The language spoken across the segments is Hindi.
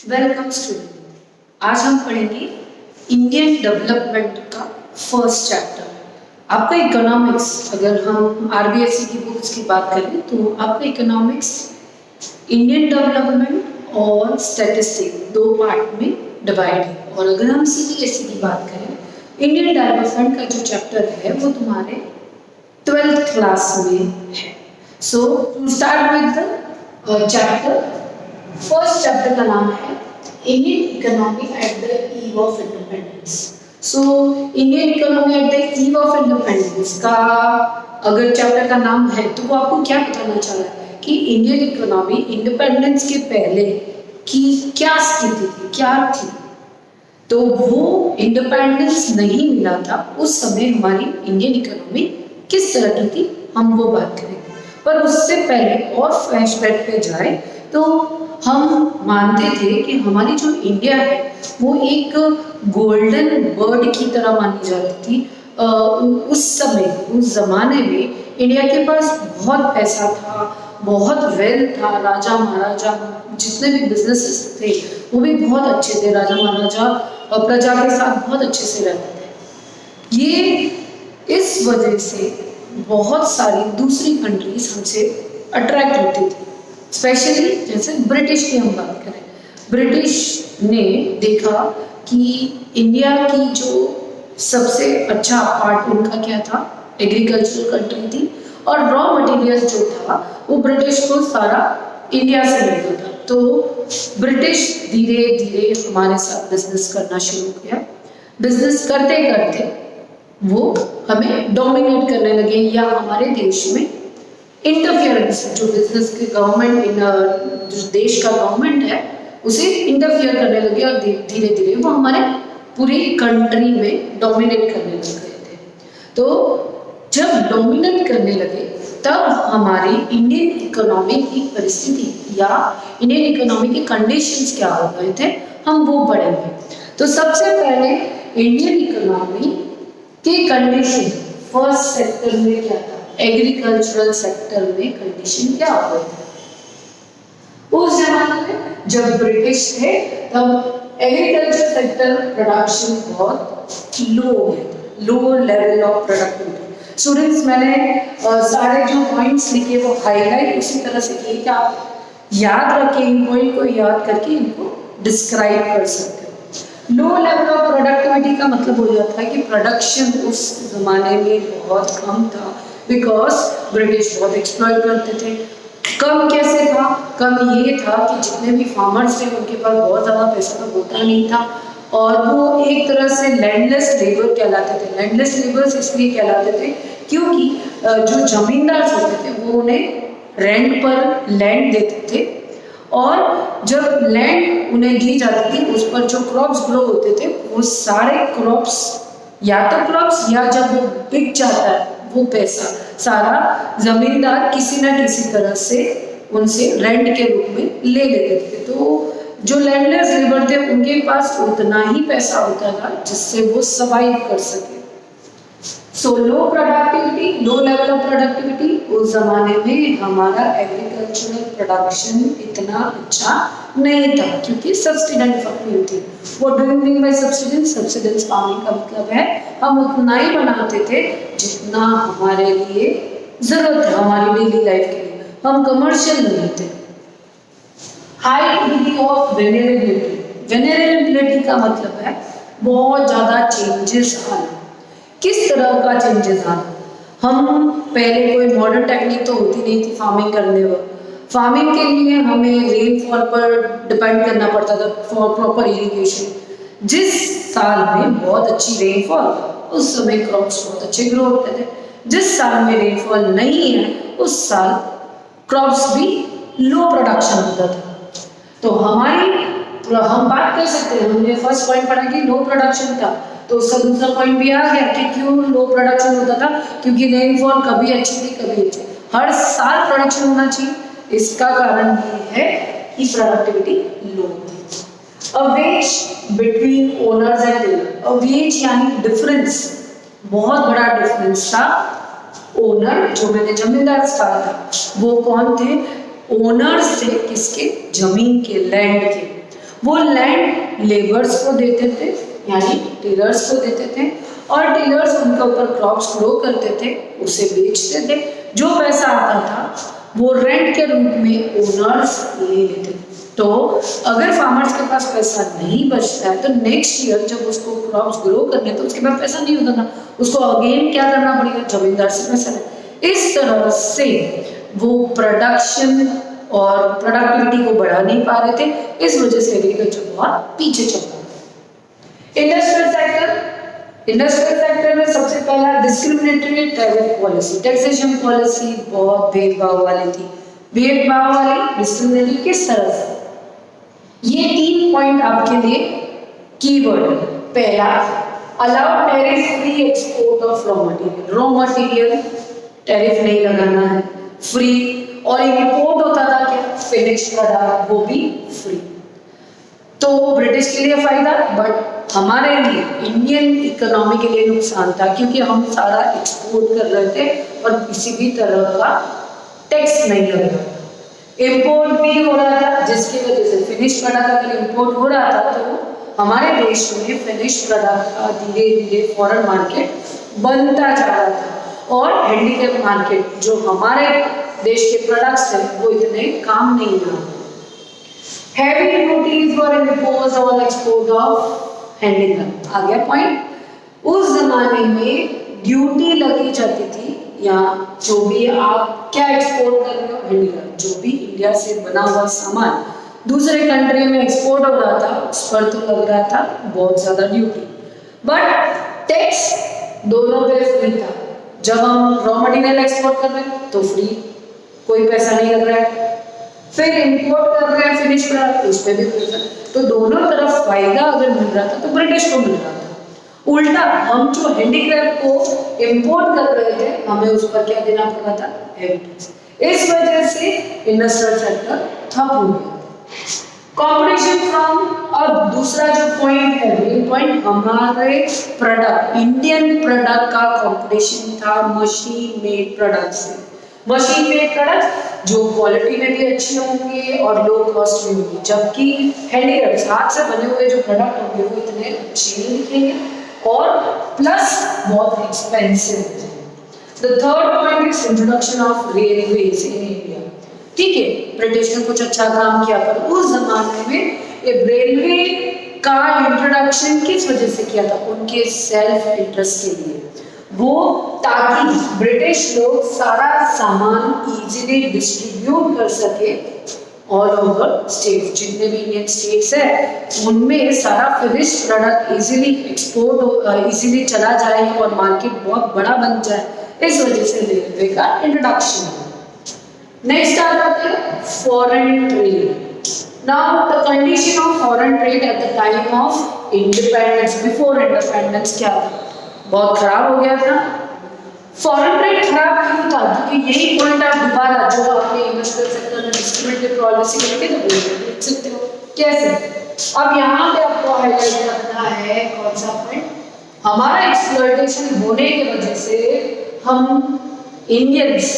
Welcome student. आज हम पढ़ेंगे इंडियन डेवलपमेंट का फर्स्ट चैप्टर। आपका इकोनॉमिक्स, अगर हम आरबीएसई की बुक्स की बात करें तो आपका इकोनॉमिक्स इंडियन डेवलपमेंट और स्टैटिस्टिक्स दो पार्ट में डिवाइड है। और अगर हम सीबीएसई की बात करें, इंडियन डेवलपमेंट का जो चैप्टर है वो तुम्हारे 12th क्लास में है। So to start with the chapter, first chapter का नाम है Indian economy at the eve of independence. So Indian economy at the eve of independence का अगर चैप्टर का नाम है तो वो आपको क्या बताना चाह रहा है कि इंडियन इकोनॉमी इंडिपेंडेंस के पहले की क्या स्थिति थी, क्या थी। तो वो इंडिपेंडेंस नहीं मिला था उस समय हमारी इंडियन इकोनॉमी किस तरह की थी, हम वो बात करेंगे। पर उससे पहले और फ्लैशबैक पे जाए तो हम मानते थे कि हमारी जो इंडिया है वो एक गोल्डन बर्ड की तरह मानी जाती थी। उस समय, उस जमाने में इंडिया के पास बहुत पैसा था, बहुत वेल्थ था। राजा महाराजा जितने भी बिजनेसेस थे वो भी बहुत अच्छे थे। राजा महाराजा प्रजा के साथ बहुत अच्छे से रहते थे। ये इस वजह से बहुत सारी दूसरी कंट्रीज हमसे अट्रैक्ट होती थी। स्पेशली जैसे ब्रिटिश की हम बात करें, ब्रिटिश ने देखा कि इंडिया की जो सबसे अच्छा पार्ट उनका क्या था, एग्रीकल्चरल कंट्री थी और रॉ मटेरियल्स जो था वो ब्रिटिश को सारा इंडिया से मिलता था। तो ब्रिटिश धीरे धीरे हमारे साथ बिजनेस करना शुरू किया। बिजनेस करते करते वो हमें डोमिनेट करने लगे या हमारे देश में इंटरफियरेंस, जो बिजनेस के गवर्नमेंट जो देश का गवर्नमेंट है उसे इंटरफियर करने लगे और धीरे धीरे वो हमारे पूरी कंट्री में डोमिनेट करने लग गए थे। तो जब डोमिनेट करने लगे तब हमारी इंडियन इकोनॉमी की परिस्थिति या इंडियन इकोनॉमी के कंडीशंस क्या हो गए थे, हम वो पढ़ेंगे। तो सबसे पहले इंडियन इकोनॉमी के कंडीशन फर्स्ट सेक्टर में क्या था, एग्रीकल्चरल सेक्टर में कंडीशन क्या हो गई थी। उस जमाने में जब ब्रिटिश थे तब एग्रीकल्चर सेक्टर प्रोडक्शन बहुत लो है, लो लेवल ऑफ प्रोडक्टिविटी। स्टूडेंट्स, मैंने सारे जो पॉइंट्स लिखे वो हाईलाइट उसी तरह से किए कि आप याद रखें, इन पॉइंट को याद करके इनको डिस्क्राइब कर सकते हो। लो लेवल ऑफ प्रोडक्टिविटी का मतलब हो जाता है कि प्रोडक्शन उस जमाने में बहुत कम था, बिकॉज ब्रिटिश बहुत एक्सप्लॉइट करते थे। कम कैसे था? कम ये था कि जितने भी फार्मर्स थे उनके पास बहुत ज़्यादा पैसा होता नहीं था और वो एक तरह से लैंडलेस लेबर कहलाते थे। लैंडलेस लेबर्स इसलिए कहलाते थे क्योंकि जो जमींदार होते थे वो उन्हें रेंट पर लैंड देते थे और जब लैंड उन्हें दी जाती थी उस पर जो क्रॉप्स ग्रो होते थे वो सारे क्रॉप्स या तो क्रॉप्स या जब वो बिक जाता है वो पैसा सारा जमींदार किसी ना किसी तरह से उनसे रेंट के रूप में ले लेते थे। तो जो लैंडलेस लेबर थे उनके पास उतना ही पैसा होता था जिससे वो सर्वाइव कर सके। So low productivity, low level of productivity. उस जमाने में हमारा एग्रीकल्चरल प्रोडक्शन इतना अच्छा नहीं था क्योंकि सब्सिडेंट फार्मिंग थी। What do you mean by subsistence? Subsistence farming का मतलब है हम उतना ही बनाते थे जितना हमारे लिए जरूरत है, हमारी डेली लाइफ के लिए। हम कमर्शियल नहीं थे। High degree of vulnerability. Vulnerability का मतलब है बहुत ज़्यादा चेंजेस आना। किस तरह का चेंजेस आना? हम पहले कोई मॉडर्न टेक्निक तो होती नहीं थी फार्मिंग करने में। फार्मिंग के लिए हमें रेनफॉल पर डिपेंड करना पड़ता था फॉर प्रॉपर इरिगेशन। जिस साल में बहुत अच्छी रेनफॉल उस समय क्रॉप्स बहुत अच्छे ग्रो होते थे। जिस साल में रेनफॉल नहीं है उस साल क्रॉप्स भी लो प्रोडक्शन होता था। तो हम बात कर सकते हैं, हमने फर्स्ट पॉइंट पढ़ा कि लो प्रोडक्शन था, तो उसका दूसरा पॉइंट भी आ गया कि क्यों लो प्रोडक्शन होता था, क्योंकि रेनफॉल कभी अच्छी थी कभी अच्छी। हर साल प्रोडक्शन होना चाहिए, इसका कारण ये है कि प्रोडक्टिविटी लो थी। A wedge between owners and tiller. A wedge यानी डिफरेंस, बहुत बड़ा डिफरेंस था। ओनर, जो मैंने जमींदार कहा था, वो कौन थे? ओनर्स थे किसके? जमीन के, लैंड के। वो लैंड लेबर्स को देते थे, यानी टिलर्स को देते थे, और टिलर्स उनके ऊपर क्रॉप्स ग्रो करते थे, उसे बेचते थे। जो पैसा आता था वो रेंट के रूप में ओनर्स ले लेते थे। तो अगर फार्मर्स के पास पैसा नहीं बचता है तो नेक्स्ट ईयर जब उसको क्रॉप्स ग्रो करने तो उसके पास पैसा नहीं होता था, उसको अगेन क्या करना पड़ेगा, जमींदार से पैसा ले। इस तरह से वो प्रोडक्शन और प्रोडक्टिविटी को बढ़ा नहीं पा रहे थे, इस वजह से एग्रीकल्चर बहुत पीछे चल रहा था। इंडस्ट्रियल सेक्टर में सबसे पहला discriminatory tariff policy, taxation policy बहुत भेदभाव वाली थी। भेदभाव वाली डिस्क्रिमिनेटरी किस तरह से, ये 3 पॉइंट आपके लिए कीवर्ड है। पहला, allow tariff free export of raw material tariff नहीं लगाना है, फ्री। और इंपोर्ट होता था क्या, फिनिश्ड प्रोडक्ट, वो भी फ्री। तो ब्रिटिश के लिए फायदा, बट हमारे लिए इंडियन इकोनॉमी के लिए नुकसान था, क्योंकि हम सारा एक्सपोर्ट कर रहे थे और किसी भी तरह का टैक्स नहीं लग रहा था। इम्पोर्ट भी हो रहा था, जिसकी वजह से फिनिश प्रोडक्ट अगर इम्पोर्ट हो रहा था तो हमारे देश में फिनिश प्रोडक्ट का धीरे धीरे फॉरेन मार्केट बनता जा रहा था, और हैंडीक्राफ्ट मार्केट जो हमारे देश के प्रोडक्ट्स थे वो इतने काम नहीं आ रहे। Heavy duties were imposed on export of handicraft। आ गया पॉइंट। उस जमाने में ड्यूटी लगी जाती थी, या जो भी आप क्या एक्सपोर्ट कर रहे हो, हैंडीक्राफ्ट, जो भी इंडिया से बना हुआ सामान दूसरे कंट्री में एक्सपोर्ट हो रहा था, उस पर तो लग रहा था बहुत ज्यादा ड्यूटी, बट टैक्स दोनों पे फ्री था। जब हम रॉ मटेरियल एक्सपोर्ट कर रहे हैं तो फ्री, कोई पैसा नहीं लग रहा है, फिर इंपोर्ट कर रहे हैं फिनिश प्रोडक्ट, उस पे भी पैसा। तो दोनों तरफ फायदा अगर मिल रहा था तो ब्रिटिश को मिल रहा था। उल्टा हम जो हैंडीक्राफ्ट को इंपोर्ट कर रहे थे हमें उस पर क्या देना पड़ रहा था, हेवी टैक्स। इस वजह से इंडस्ट्रियल सेक्टर ठप हो गया। कंपटीशन फ्रॉम, अब दूसरा जो पॉइंट है, मेन पॉइंट, हमारे प्रोडक्ट, इंडियन प्रोडक्ट का कंपटीशन था मशीन मेड प्रोडक्ट से। मशीन मेड प्रोडक्ट जो क्वालिटी में भी अच्छे होंगे और लो कॉस्ट में होंगे, जबकि हैंडीक्राफ्ट हाथ से बने हुए जो प्रोडक्ट होंगे वो इतने अच्छे नहीं दिखेंगे और प्लस बहुत एक्सपेंसिव होंगे। The third point is introduction of railways in India. ठीक है, ब्रिटिश ने कुछ अच्छा काम किया, पर उस जमाने में ये रेलवे का इंट्रोडक्शन किस वजह से किया था, उनके सेल्फ इंटरेस्ट के लिए, वो ताकि ब्रिटिश लोग सारा सामान इजीली डिस्ट्रीब्यूट कर सके ऑल ओवर स्टेट। जितने भी इंडियन स्टेट्स है उनमें सारा finish product easily export easily चला जाए और मार्केट बहुत बड़ा बन जाए, इस वजह से रेलवे का इंट्रोडक्शन। नेक्स्ट आ जाते हैं foreign trade. Now the condition of foreign trade at the time of independence, before independence क्या था, बहुत खराब हो गया था। फॉरेन ट्रेड खराब क्यों था, क्योंकि यही पॉइंट आप दोबारा जो आपने इंडस्ट्रियल सेक्टर में डिस्क्रिमिनेटरी पॉलिसी करके देख सकते हो। कैसे, अब यहाँ पे आपको हाईलाइट करना है कौन सा पॉइंट, हमारा एक्सप्लॉयटेशन होने की वजह से हम इंडियंस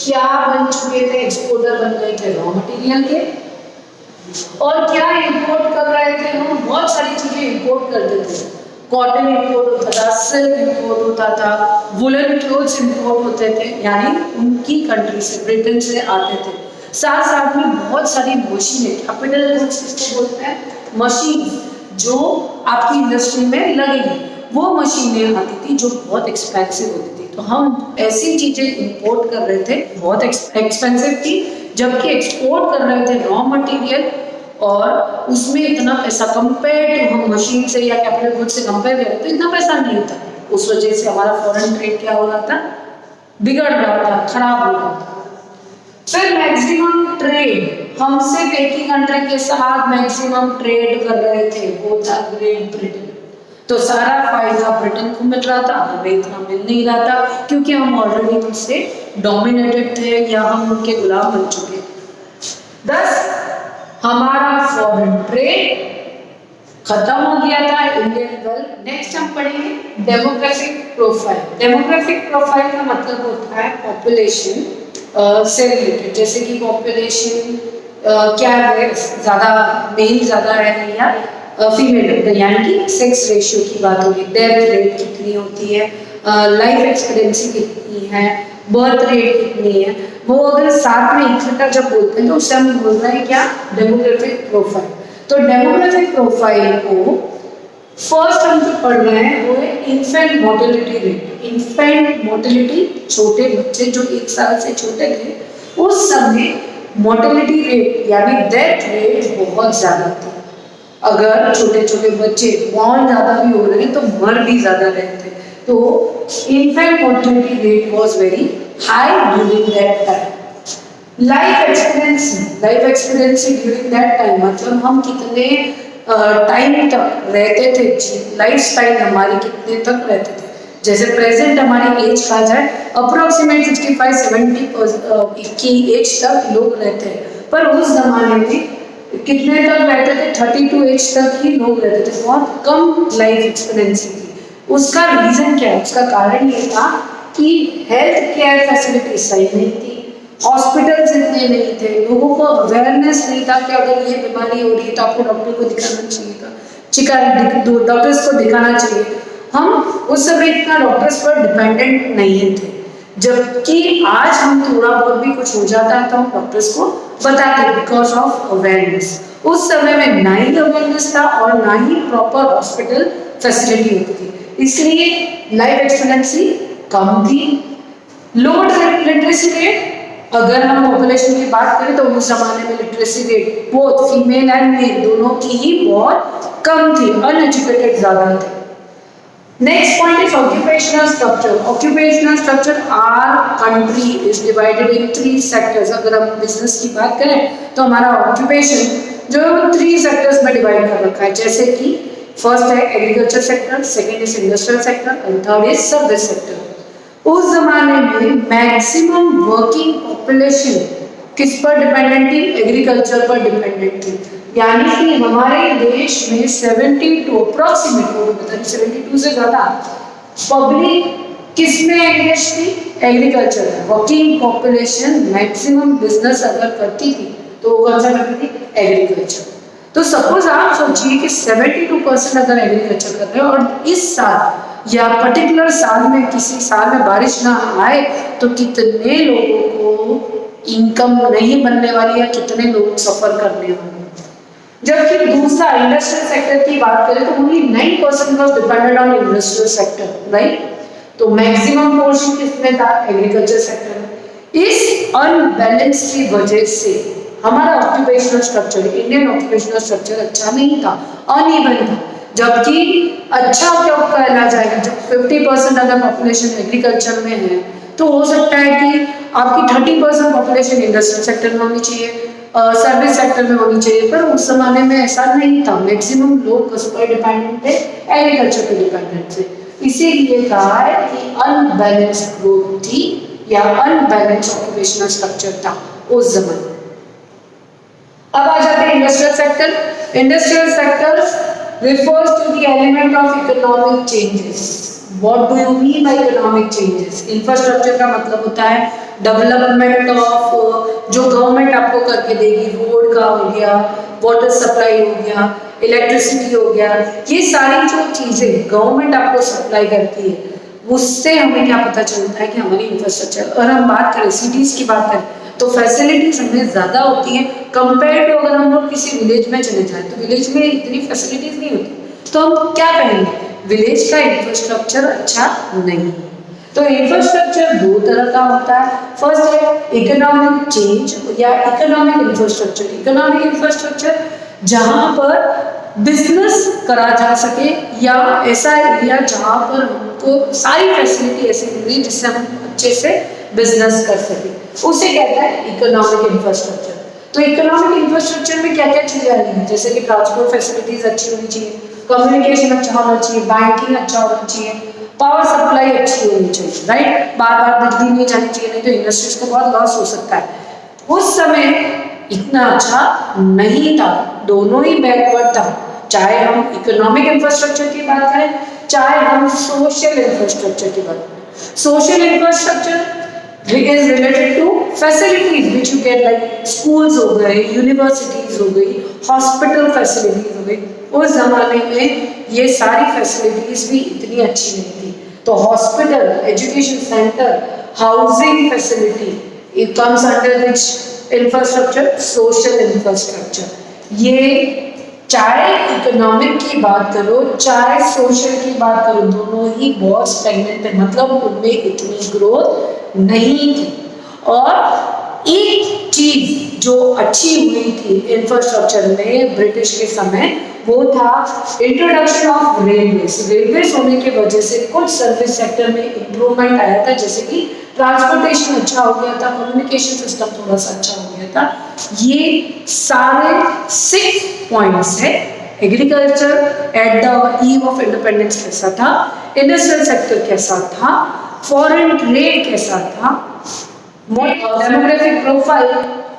क्या बन चुके थे, एक्सपोर्टर बन गए थे रॉ मटेरियल के, और क्या इंपोर्ट कर रहे थे हम, बहुत सारी चीजें इंपोर्ट करते थे। कॉटन इंपोर्ट होता था, सिल्क इंपोर्ट होता था, वुलन क्लोथ्स इंपोर्ट होते थे, यानी उनकी कंट्री से, ब्रिटेन से आते थे। साथ साथ में बहुत सारी मशीनें, कैपिटल गुड्स किसको बोलते हैं, मशीन जो आपकी इंडस्ट्री में लगेगी, वो मशीनें आती थी जो बहुत एक्सपेंसिव होती थी। तो हम ऐसी चीजें इंपोर्ट कर रहे थे, बहुत एक्सपेंसिव थी, जबकि एक्सपोर्ट कर रहे थे रॉ मटेरियल, और उसमें इतना पैसा कंपेयर टू हम मशीन से या कैपिटल गुड्स से कंपेयर करें तो इतना पैसा नहीं था। उस वजह से हमारा फॉरेन ट्रेड क्या हो रहा था, बिगड़ रहा था, खराब हो रहा था। फिर मैक्सिमम ट्रेड, हम सिर्फ एक ही कंट्री के साथ मैक्सिमम ट्रेड कर रहे थे, वो था ग्रेट ब्रिटेन। तो सारा फायदा ब्रिटेन को मिल रहा था, हमें इतना मिल नहीं रहा था, क्योंकि हम ऑलरेडी उनसे डोमिनेटेड थे या हम उनके गुलाम बन चुके। 10 हमारा फॉरेन ट्रेड खत्म हो गया था, इंडियन वेल्थ। नेक्स्ट हम पढ़ेंगे डेमोग्राफिक प्रोफाइल। डेमोग्राफिक प्रोफाइल का मतलब होता है पॉपुलेशन से रिलेटेड, जैसे कि पॉपुलेशन क्या है, ज़्यादा मेल ज़्यादा है या फीमेल, यानी कि सेक्स रेशियो की बात होगी, डेथ रेट कितनी होती है, लाइफ एक्सपेक्टेंसी कितनी है, बर्थ रेट कितनी है, वो अगर साथ में इकट्ठा जब बोलते हैं तो उससे हम बोल रहे हैं क्या, डेमोग्राफिक प्रोफाइल। तो डेमोग्राफिक प्रोफाइल को फर्स्ट हम जो पढ़ रहे हैं वो है infant mortality rate. Infant mortality, छोटे बच्चे जो 1 साल से छोटे थे उस समय मोर्टेलिटी रेट यानी डेथ रेट बहुत ज़्यादा था। अगर छोटे छोटे बच्चे बॉर्न ज़्यादा भी हो रहे हैं तो मर भी ज़्यादा रहे थे। तो infant mortality rate was very high during that time. Life expectancy during that time मतलब हम कितने टाइम तक रहते थे, लाइफ स्टाइल हमारी कितने तक रहते थे। जैसे प्रेजेंट हमारी एज कहा जाए अप्रोक्सीमेट 65-70 की एज तक लोग रहते हैं, पर उस जमाने में कितने तक रहते थे, 32 एज तक ही लोग रहते थे, बहुत कम लाइफ एक्सपेक्टेंसी थी। उसका रीजन क्या है, उसका कारण ये था कि हेल्थ केयर फैसिलिटी सही नहीं थी, हॉस्पिटल्स इतने नहीं थे, लोगों को अवेयरनेस नहीं था कि अगर ये बीमारी हो रही है तो आपको डॉक्टर को दिखाना चाहिए था, डॉक्टर्स को दिखाना चाहिए। हम उस समय इतना डॉक्टर्स पर डिपेंडेंट नहीं थे, जबकि आज हम थोड़ा बहुत भी कुछ हो जाता है तो हम डॉक्टर्स को बताते बिकॉज ऑफ अवेयरनेस। उस समय में ना ही अवेयरनेस था और ना ही प्रॉपर हॉस्पिटल फैसिलिटी होती थी, इसलिए लाइफ एक्सपेक्टेंसी कम थी। लो लिटरेसी रेट, अगर हम पॉपुलेशन की बात करें तो उस जमाने में literacy rate both female and male दोनों की ही बहुत कम थी, अनएजुकेटेड ज्यादा थे। Next point is occupational structure. Occupational structure, our country is divided in 3 sectors. अगर हम बिजनेस की बात करें तो हमारा ऑक्यूपेशन जो 3 सेक्टर्स में डिवाइड कर रखा है, जैसे कि फर्स्ट है agriculture sector, second is industrial sector and third is service sector. उस जमाने में मैक्सिमम वर्किंग पॉपुलेशन किस पर डिपेंडेंट थी, एग्रीकल्चर पर डिपेंडेंट थी। यानी कि हमारे देश में 72 अप्रोक्सीमेट 72 से ज्यादा पब्लिक किस में एंगेज थी, एग्रीकल्चर में। वर्किंग पॉपुलेशन मैक्सिमम बिजनेस अगर करती थी तो वो कौन सा करती थी, एग्रीकल्चर। तो सपोज आप सोचिए कि 72% अगर एग्रीकल्चर कर रहे हैं और इस साल या पर्टिकुलर साल में किसी साल में बारिश ना आए तो कितने लोगों को इनकम नहीं बनने वाली है, कितने लोग सफर करने होंगे। जबकि दूसरा इंडस्ट्रियल सेक्टर की बात करें तो only 9% was dependent on industrial sector, right. तो मैक्सिमम पोर्शन किसमें था, एग्रीकल्चर सेक्टर में। इस अनबैलेंस की वजह से हमारा occupational structure, Indian occupational structure अच्छा नहीं था, अनइवन था। जबकि अच्छा क्यों कहना जाएगा, जब 50% अगर पॉपुलेशन एग्रीकल्चर में है तो हो सकता है कि आपकी 30% पॉपुलेशन इंडस्ट्रियल सेक्टर में होनी चाहिए, सर्विस सेक्टर में होनी चाहिए, पर उस जमाने में ऐसा नहीं था। मैक्सिमम लोग किस पर डिपेंडेंट थे, एग्रीकल्चर पर डिपेंडेंट थे। इसीलिए कहा है कि अनबैलेंस्ड ग्रोथ थी या अनबैलेंस्ड ऑक्यूपेशनल स्ट्रक्चर था उस जमाने। अब आ जाते हैं industrial sector. Industrial sector refers to the element of economic changes. What do you mean by economic changes? Infrastructure का मतलब होता है डेवलपमेंट ऑफ, जो गवर्नमेंट आपको करके देगी, रोड का हो गया, वाटर सप्लाई हो गया, इलेक्ट्रिसिटी हो गया, ये सारी जो चीजें गवर्नमेंट आपको सप्लाई करती है, उससे हमें क्या पता चलता है कि हमारी इंफ्रास्ट्रक्चर। और हम बात करें सिटीज की बात करें तो फैसिलिटीज हमें ज़्यादा होती हैं कंपेयर टू अगर हम लोग किसी विलेज में चले जाएं तो विलेज में इतनी फैसिलिटीज नहीं होती। तो हम क्या कहेंगे, विलेज का इंफ्रास्ट्रक्चर अच्छा नहीं। तो इंफ्रास्ट्रक्चर 2 तरह का होता है। फर्स्ट है इकोनॉमिक चेंज या इकोनॉमिक इंफ्रास्ट्रक्चर। इकोनॉमिक इंफ्रास्ट्रक्चर जहाँ पर बिजनेस करा जा सके या ऐसा एरिया जहाँ पर हमको सारी फैसिलिटी ऐसी मिली जिससे हम अच्छे से बिजनेस कर सके, उसे कहता है इकोनॉमिक इंफ्रास्ट्रक्चर। तो इकोनॉमिक इंफ्रास्ट्रक्चर में क्या क्या चीजें आएंगी, जैसे कि ट्रांसपोर्ट फैसिलिटीज अच्छी होनी चाहिए, कम्युनिकेशन अच्छा होना चाहिए, बैंकिंग अच्छा होना चाहिए, पावर सप्लाई अच्छी होनी चाहिए, राइट। बार बार बिजली नहीं जानी चाहिए, नहीं तो इंडस्ट्रीज को बहुत लॉस हो सकता है। उस समय इतना अच्छा नहीं था, दोनों ही बैकवर्ड था, चाहे हम इकोनॉमिक इंफ्रास्ट्रक्चर की बात करें चाहे हम सोशल इंफ्रास्ट्रक्चर की बात करें। Social infrastructure is related to facilities which you get like schools हो गए, universities हो गई, hospital facilities हो गई। उस जमाने में ये सारी facilities भी इतनी अच्छी नहीं थी, तो hospital, education center, housing facility, it comes under which infrastructure, social infrastructure। ये चाहे इकोनॉमिक की बात करो चाहे सोशल की बात करो, दोनों ही बहुत स्टैग्नेंट है, मतलब उनमें इतनी ग्रोथ नहीं थी। और एक चीज जो अच्छी हुई थी इंफ्रास्ट्रक्चर में ब्रिटिश के समय, वो था इंट्रोडक्शन ऑफ रेलवेज। रेलवेज होने की वजह से कुछ सर्विस सेक्टर में इंप्रूवमेंट आया था, जैसे कि ट्रांसपोर्टेशन अच्छा हो गया था, कम्युनिकेशन सिस्टम थोड़ा सा अच्छा हो गया था। ये सारे 6 पॉइंट्स है। Agriculture eight the eve of independence कैसा था, इंडस्ट्रियल सेक्टर कैसा था, फॉरेन ट्रेड कैसा था, डेमोग्राफिक प्रोफाइल,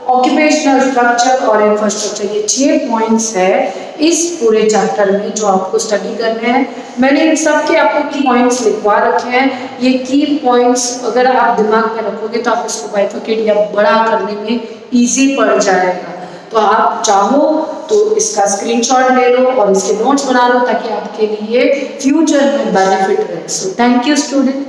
ऑक्यूपेशनल स्ट्रक्चर और इंफ्रास्ट्रक्चर, ये 6 पॉइंट्स है इस पूरे चैप्टर में जो आपको स्टडी करने हैं। मैंने इन सब के आपको की पॉइंट्स लिखवा रखे हैं। ये की पॉइंट्स अगर आप दिमाग में रखोगे तो आप इसको बाइफरकेट या बड़ा करने में इजी पड़ जाएगा। तो आप चाहो तो इसका स्क्रीनशॉट ले लो और इसके नोट्स बना लो ताकि आपके लिए फ्यूचर में बेनिफिट रहे। So thank you student.